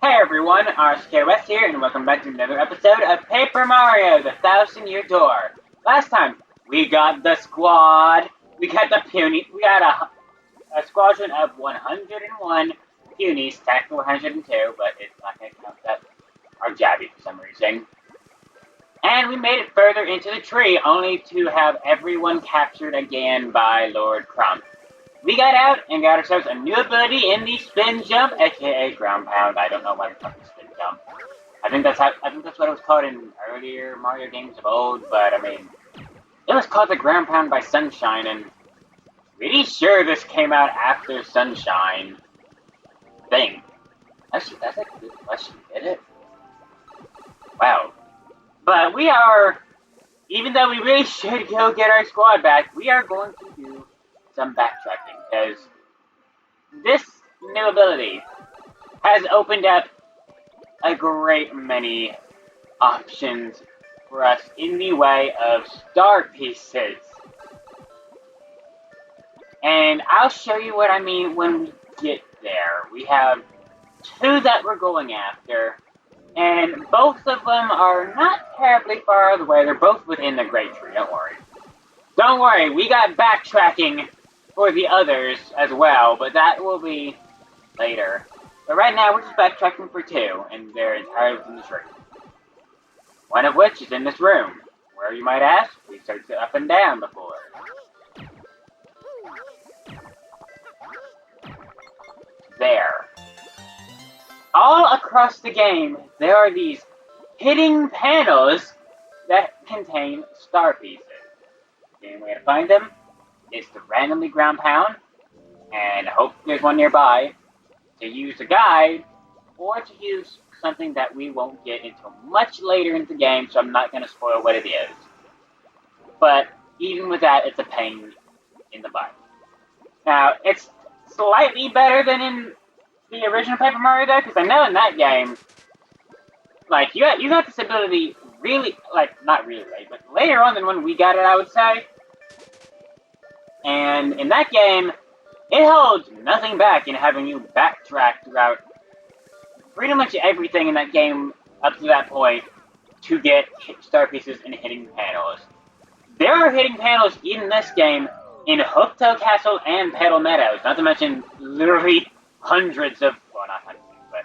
Hey everyone, RSK West here, and welcome back to another episode of Paper Mario: The Thousand-Year Door. Last time, we got the squad. We got the puny. We got a squadron of 101 punies, technically 102, but it's not going to count that our Jabby for some reason. And we made it further into the tree, only to have everyone captured again by Lord Crump. We got out and got ourselves a new ability in the spin jump, aka ground pound. I don't know why we're talking spin jump. I think that's what it was called in earlier Mario games of old, but I mean, it was called the ground pound by Sunshine, and pretty sure this came out after Sunshine. Thing. That's a good question, did it? Wow. But we are, even though we really should go get our squad back, we are going to do some backtracking, because this new ability has opened up a great many options for us in the way of star pieces. And I'll show you what I mean when we get there. We have two that we're going after, and both of them are not terribly far away. They're both within the Great Tree, don't worry. Don't worry, we got backtracking for the others as well, but that will be later. But right now, we're just backtracking for two, and they're entirely within the tree. One of which is in this room, where you might ask, we searched it up and down before. There. All across the game, there are these hidden panels that contain star pieces. The only way to find them is to randomly ground pound, and hope there's one nearby, to use a guide, or to use something that we won't get until much later in the game, so I'm not going to spoil what it is. But even with that, it's a pain in the butt. Now, it's slightly better than in the original Paper Mario, though, because I know in that game, like, you got this ability really, like, not really late, but later on than when we got it, I would say. And in that game, it holds nothing back in having you backtrack throughout pretty much everything in that game up to that point to get star pieces and hidden panels. There are hidden panels in this game in Hooktail Castle and Petal Meadows, not to mention literally hundreds of, well, not hundreds, but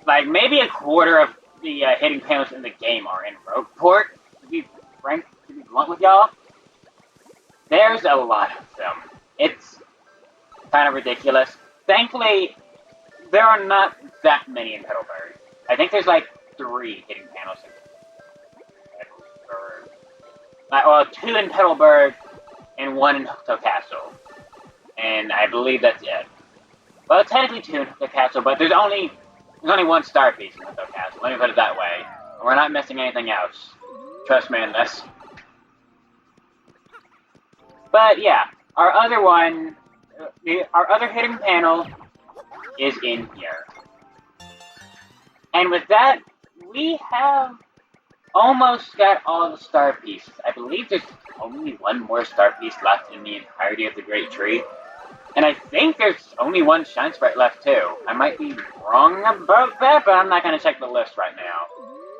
like maybe a quarter of the hidden panels in the game are in Rogueport, to be frank, to be blunt with y'all. There's a lot of them. It's kind of ridiculous. Thankfully, there are not that many in Petalburg. I think there's like 3 hidden panels in Petalburg. Well, 2 in Petalburg and 1 in Hooktail Castle. And I believe that's it. Well, technically 2 in Hooktail Castle, but there's only 1 star piece in Hooktail Castle. Let me put it that way. And we're not missing anything else. Trust me on this. But yeah, our other hidden panel is in here. And with that, we have almost got all the star pieces. I believe there's only 1 more star piece left in the entirety of the Great Tree. And I think there's only 1 Shine Sprite left too. I might be wrong about that, but I'm not going to check the list right now.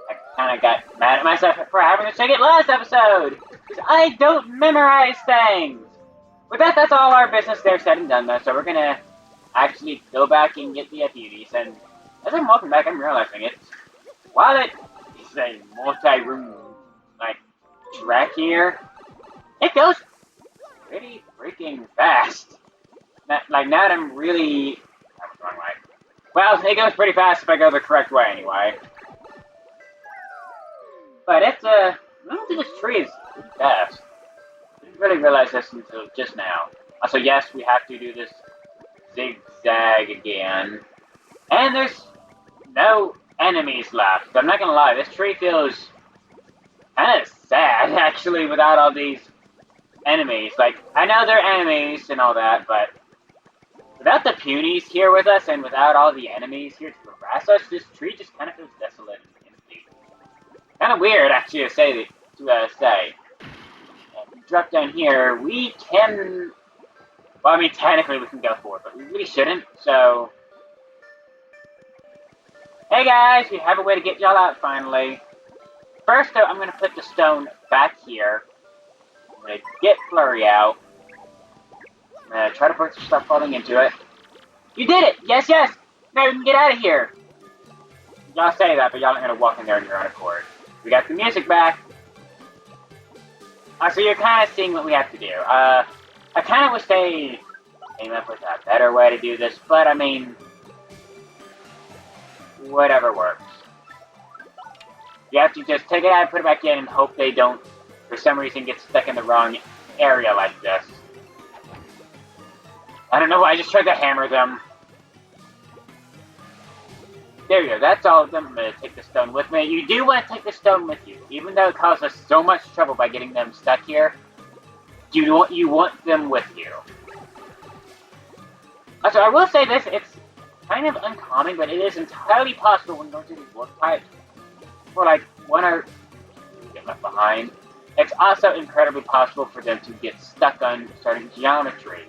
I kind of got mad at myself for having to check it last episode, because I don't memorize things. With that, that's all our business there said and done though, so we're going to actually go back and get the beauties. And as I'm walking back, I'm realizing while it is a multi-room, like, track here, it goes pretty freaking fast. Now that I'm really, that was the wrong way. Well, it goes pretty fast if I go the correct way anyway. But it's, I don't think this tree is pretty fast. I didn't really realize this until just now. Also, yes, we have to do this zigzag again. And there's no enemies left. I'm not gonna lie, this tree feels kind of sad, actually, without all these enemies. Like, I know they're enemies and all that, but without the punies here with us and without all the enemies here to harass us, this tree just kind of feels desolate and empty. Kind of weird, actually, to say. And we drop down here, we can... Well, I mean, technically we can go forward, but we really shouldn't, so... Hey guys, we have a way to get y'all out finally. First though, I'm gonna put the stone back here. I'm gonna get Flurry out. I'm gonna try to break some stuff falling into it. You did it! Yes, yes! Now we can get out of here! Y'all say that, but y'all aren't gonna walk in there on your own accord. We got the music back. So you're kind of seeing what we have to do. I kind of wish they came up with a better way to do this, but I mean, whatever works. You have to just take it out and put it back in and hope they don't, for some reason, get stuck in the wrong area like this. I don't know why I just tried to hammer them. There you go, that's all of them. I'm going to take the stone with me. You do want to take the stone with you, even though it caused us so much trouble by getting them stuck here. You want them with you. Also, I will say this, it's kind of uncommon, but it is entirely possible when going through these warp pipes for like one or two get left behind. It's also incredibly possible for them to get stuck on certain geometry,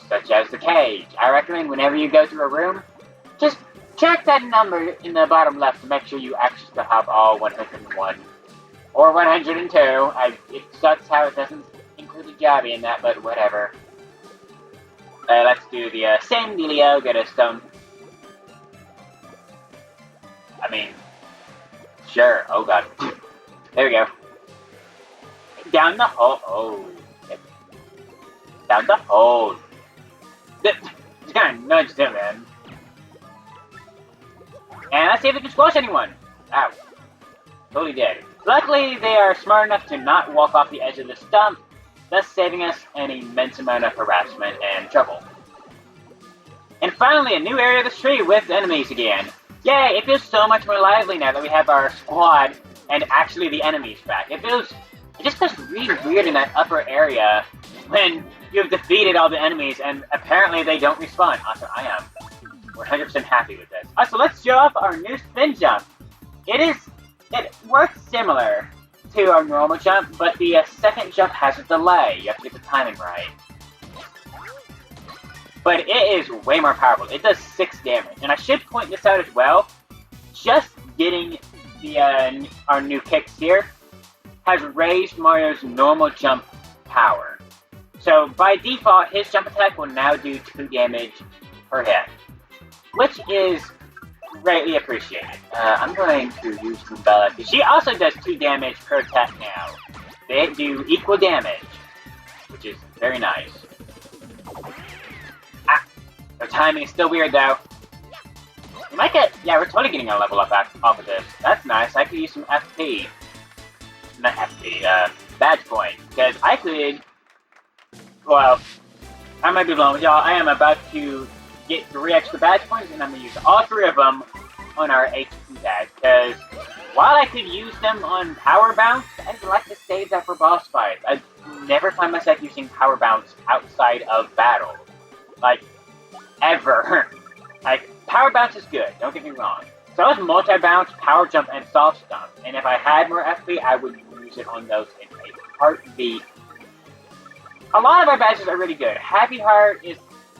such as the cage. I recommend whenever you go through a room, just check that number in the bottom left to make sure you actually still have all 101 or 102. It sucks how it doesn't include the Jabby in that, but whatever. Let's do the same dealio, get a stone. I mean, sure, oh god. There we go. Down the hole, oh. Down the hole. Just kinda nudged him in. And let's see if we can squash anyone. Ow. Totally dead. Luckily, they are smart enough to not walk off the edge of the stump, thus saving us an immense amount of harassment and trouble. And finally, a new area of the tree with enemies again. Yay, it feels so much more lively now that we have our squad and actually the enemies back. It just feels really weird in that upper area when you've defeated all the enemies and apparently they don't respawn. Also, I am 100% happy with this. Also, let's show off our new spin jump. It works similar to our normal jump, but the second jump has a delay. You have to get the timing right. But it is way more powerful. It does 6 damage. And I should point this out as well. Just getting the our new kicks here has raised Mario's normal jump power. So by default, his jump attack will now do 2 damage per hit, which is greatly appreciated. I'm going to use Bella, because she also does 2 damage per attack now. They do equal damage, which is very nice. Ah, their timing is still weird though. We might get, yeah, we're totally getting a level up off of this. That's nice. I could use some FP. Not FP, badge point, because I could, well, I might be blown with y'all. I am about to get 3 extra badge points, and I'm going to use all 3 of them on our HP badge, because while I could use them on Power Bounce, I'd like to save that for boss fights. I never find myself using Power Bounce outside of battle. Like, ever. Like, Power Bounce is good, don't get me wrong. So it's multi-bounce, power jump, and soft stomp, and if I had more FP, I would use it on those in a heartbeat. A lot of our badges are really good. Happy Heart is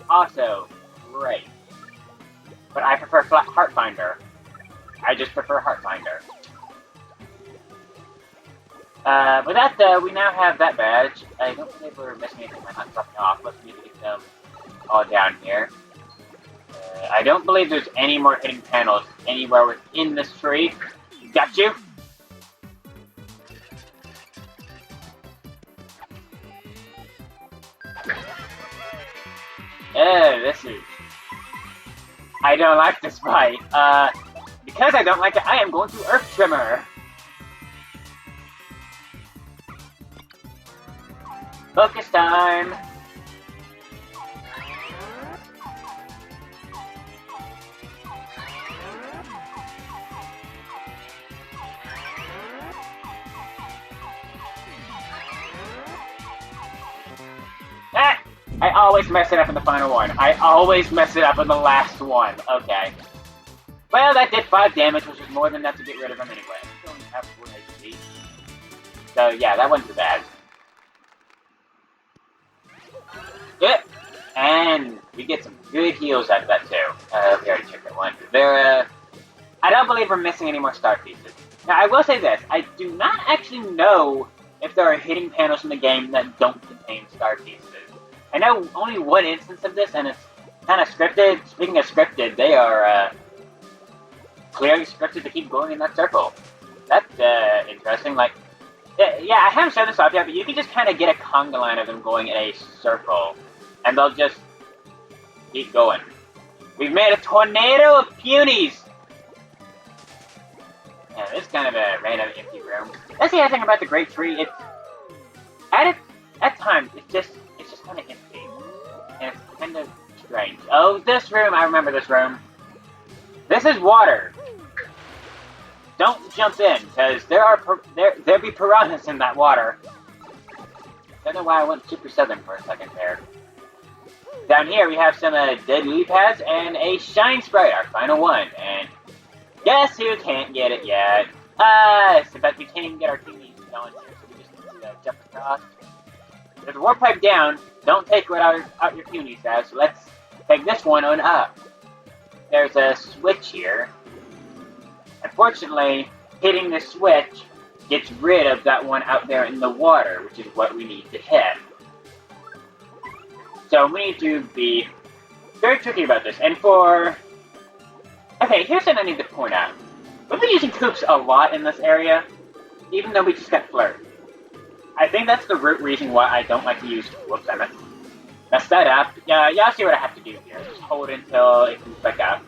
also great. But I prefer Heart Finder. I just prefer Heart Finder. With that though, we now have that badge. I don't believe we're missing anything by not dropping off. Let's need to get them all down here. I don't believe there's any more hidden panels anywhere within this tree. Got you? This is... I don't like this fight. Because I don't like it, I am going to Earth Trimmer. Focus time. Ah! I always mess it up in the final one. I always mess it up in the last one. Okay. Well, that did 5 damage, which is more than enough to get rid of him anyway. I don't have 4 HP. So yeah, that wasn't too bad. Good. And we get some good heals out of that too. We already checked that one. Vera. I don't believe we're missing any more star pieces. Now, I will say this. I do not actually know if there are hidden panels in the game that don't contain star pieces. I know only one instance of this, and it's kind of scripted. Speaking of scripted, they are clearly scripted to keep going in that circle. That's interesting. Like, yeah, I haven't shown this off yet, but you can just kind of get a conga line of them going in a circle, and they'll just keep going. We've made a tornado of Punies! Yeah, this is kind of a random empty room. That's the other thing about the Great Tree. It's at times it's just kind of empty, and it's kind of strange. Oh, this room! I remember this room. This is water. Don't jump in, because there be piranhas in that water. Don't know why I went Super Southern for a second there. Down here we have some dead lily pads and a Shine Sprite, our final one. And guess who can't get it yet? Us! In fact, we can't even get our teammates going here, so we just need to jump across. There's a warp pipe down. Don't take what out your Punies out, so let's take this one on up. There's a switch here. Unfortunately, hitting the switch gets rid of that one out there in the water, which is what we need to hit. So we need to be very tricky about this. And okay, here's something I need to point out. We've been using Koops a lot in this area, even though we just got Flirt. I think that's the root reason why I don't like to use... Whoops, I messed that up. Yeah, y'all see what I have to do here. Just hold it until it comes back up.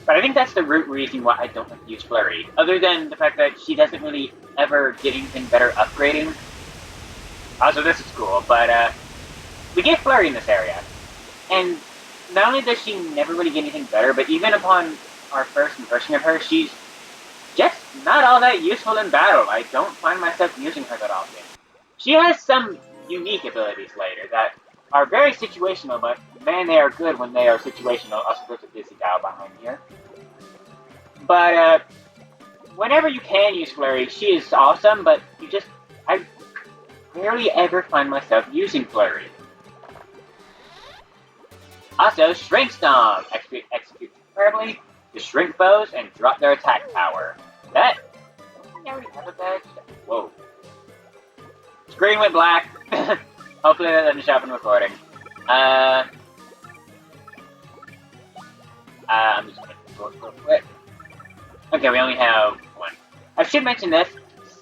But I think that's the root reason why I don't like to use Flurry. Other than the fact that she doesn't really ever get anything better upgrading. Also, this is cool, but we get Flurry in this area. And not only does she never really get anything better, but even upon our first impression of her, she's just not all that useful in battle. I don't find myself using her that often. She has some unique abilities later that are very situational, but man, they are good when they are situational. Also, there's a Dizzy Dial behind here. But whenever you can use Flurry, she is awesome, but I rarely ever find myself using Flurry. Also, Shrink Stomp! Execute preferably to shrink foes and drop their attack power. I already have a badge? Whoa. Screen went black. Hopefully that doesn't show up in recording. I'm just gonna go real quick. Okay, we only have one. I should mention this.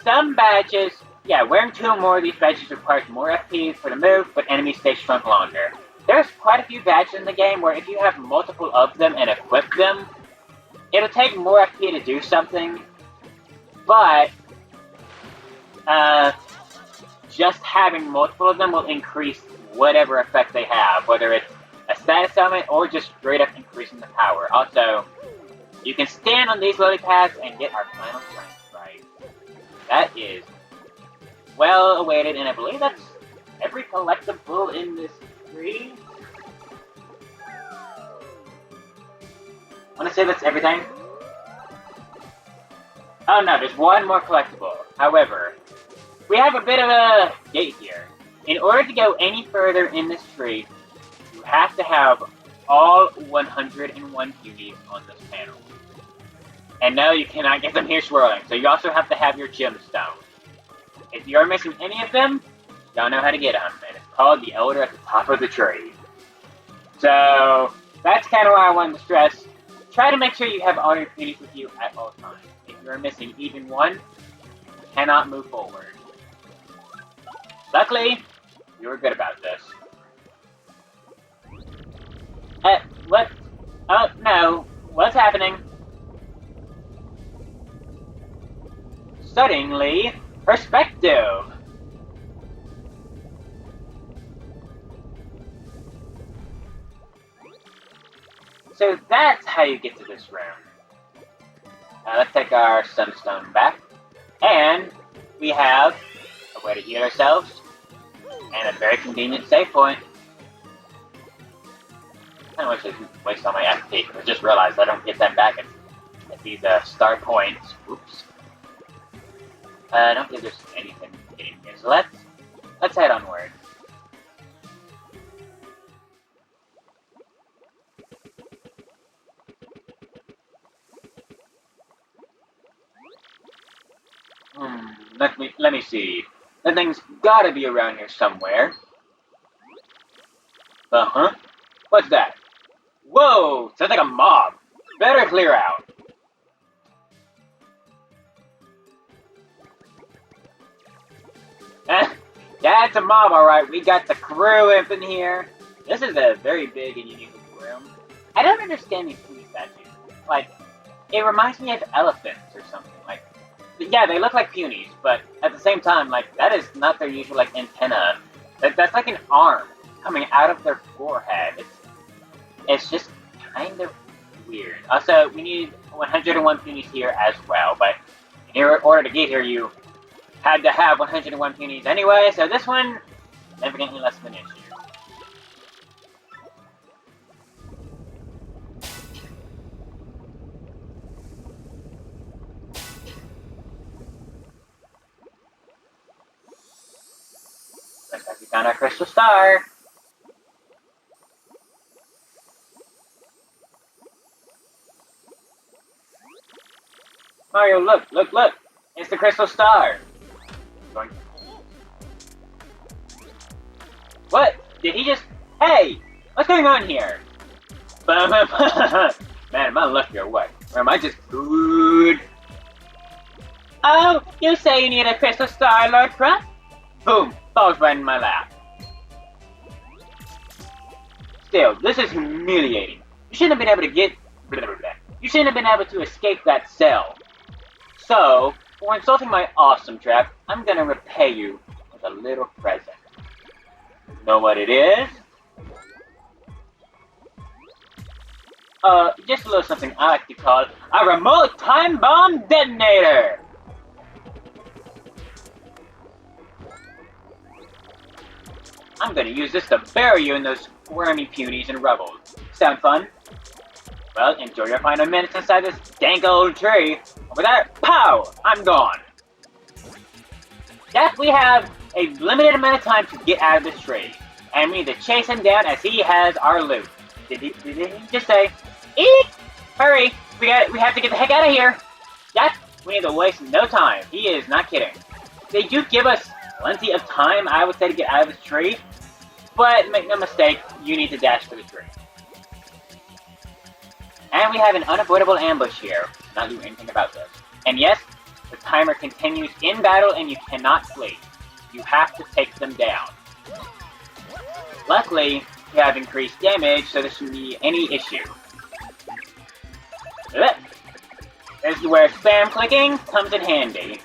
Some badges, yeah, wearing 2 or more of these badges requires more FP for the move, but enemies stay shrunk longer. There's quite a few badges in the game where if you have multiple of them and equip them, it'll take more FP to do something, but just having multiple of them will increase whatever effect they have, whether it's a status element or just straight up increasing the power. Also, you can stand on these lily pads and get our final strength right. That is well awaited, and I believe that's every collectible in this tree. I want to say that's everything. Oh no, there's one more collectible. However, we have a bit of a gate here. In order to go any further in this tree, you have to have all 101 Punies on this panel. And no, you cannot get them here swirling, so you also have to have your gemstone. If you're missing any of them, y'all know how to get them, and it's called the Elder at the top of the tree. So, that's kind of why I wanted to stress. Try to make sure you have all your Punies with you at all times. If you're missing even one, you cannot move forward. Luckily, you were good about this. What? Oh, no. What's happening? Suddenly, perspective! So that's how you get to this room. Let's take our sunstone back. And we have a way to heal ourselves. And a very convenient save point. I wish I didn't waste all my FP, because I just realized I don't get them back at these star points. Oops. I don't think there's anything getting here, so let's head onward. Let me see. That thing's gotta be around here somewhere. Uh-huh. What's that? Whoa! Sounds like a mob. Better clear out. Yeah, it's a mob, alright. We got the crew up in here. This is a very big and unique room. I don't understand these Puny statues. Like, it reminds me of elephants or something. Like, yeah, they look like Punies, but at the same time, like, that is not their usual, like, antenna. That's like an arm coming out of their forehead. It's just kind of weird. Also, we need 101 Punies here as well, but in order to get here, you had to have 101 Punies anyway, so this one, significantly less of an issue. Looks like we found our crystal star. Mario, look! It's the crystal star. What? Did he just... Hey! What's going on here? Man, am I lucky or what? Or am I just good? Oh, you say you need a crystal star, Lord Crump? Boom! Falls right in my lap. Still, this is humiliating. You shouldn't have been able to get... You shouldn't have been able to escape that cell. So, for insulting my awesome trap, I'm gonna repay you with a little present. Know what it is? Just a little something I like to call a remote time bomb detonator! I'm gonna use this to bury you in those squirmy Punies and rubble. Sound fun? Well, enjoy your final minutes inside this dank old tree. Over there, pow! I'm gone. Yes, we have a limited amount of time to get out of this tree, and we need to chase him down as he has our loot. Did he just say, eek? Hurry! We have to get the heck out of here. Yes, we need to waste no time. He is not kidding. They do give us plenty of time, I would say, to get out of this tree, but make no mistake, you need to dash for the tree. And we have an unavoidable ambush here. Not do anything about this. And yes, the timer continues in battle and you cannot flee. You have to take them down. Luckily, we have increased damage, so there shouldn't be any issue. This is where spam clicking comes in handy.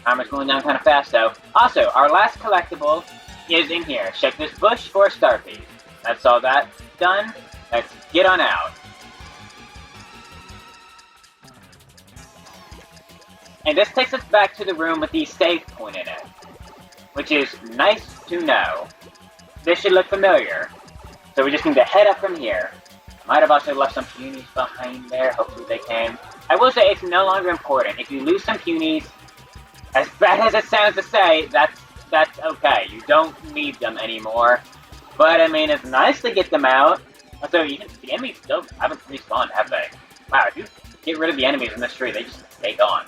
Timer's going down kind of fast though. Also, our last collectible is in here. Check this bush for a star piece. That's all that done. Let's get on out. And this takes us back to the room with the save point in it, which is nice to know. This should look familiar. So we just need to head up from here. Might have also left some Punies behind there. Hopefully they came. I will say it's no longer important. If you lose some Punies, as bad as it sounds to say, that's okay. You don't need them anymore. But, I mean, it's nice to get them out. Also, even the enemies still haven't respawned, have they? Wow, if you get rid of the enemies in this tree, they just stay gone.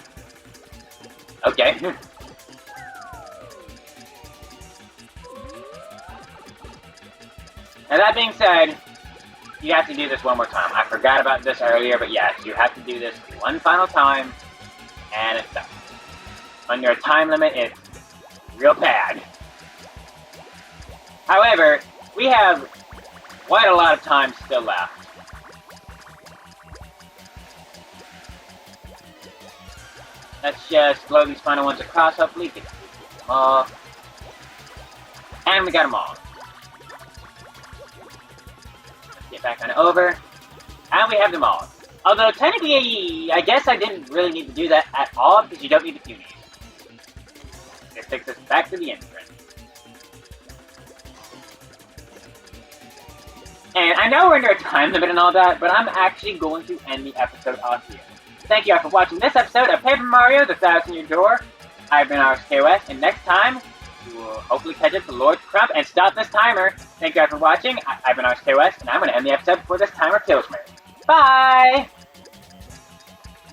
Okay. Now, that being said, you have to do this one more time. I forgot about this earlier, but yes, you have to do this one final time, and it's done. Under a time limit, it's real bad. However, we have quite a lot of time still left. Let's just blow these final ones across, hopefully. Get them all. And we got them all. Let's get back on over. And we have them all. Although, technically, I guess I didn't really need to do that at all, because you don't need the Punies. This takes us back to the entrance. And I know we're under a time limit and all that, but I'm actually going to end the episode off here. Thank you all for watching this episode of Paper Mario: The Thousand Year Door. I've been RxKOS, and next time, we will hopefully catch up to Lord Crump and stop this timer. Thank you all for watching. I've been RxKOS, and I'm going to end the episode before this timer kills me. Bye!